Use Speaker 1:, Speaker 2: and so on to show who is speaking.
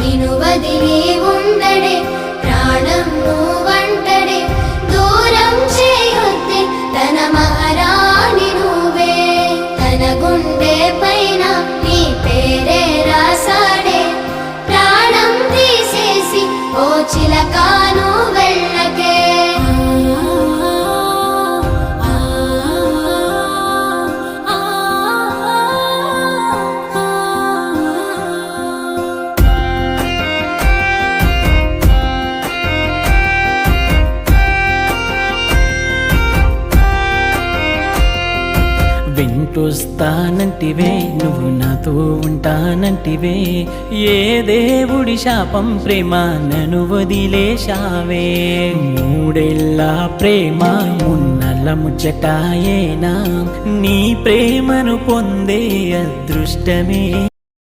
Speaker 1: నిను వదిలి ఉండడే ప్రాణం నువ్వంటడే దూరం చేయొద్దే తన మహారాణి నువ్వే తన గుండె పైన నీ పేరే రాసాడే ప్రాణం తీసేసి ఓ చిలకాను వెళ్ళకే
Speaker 2: వెంటొస్తానంటివే నువ్వు నాతో ఉంటానంటివే ఏ దేవుడి శాపం ప్రేమ నన్ను వదిలేశావే మూడేళ్ళ ప్రేమ మున్నల ముచ్చటాయేనా నీ ప్రేమను పొందే అదృష్టమే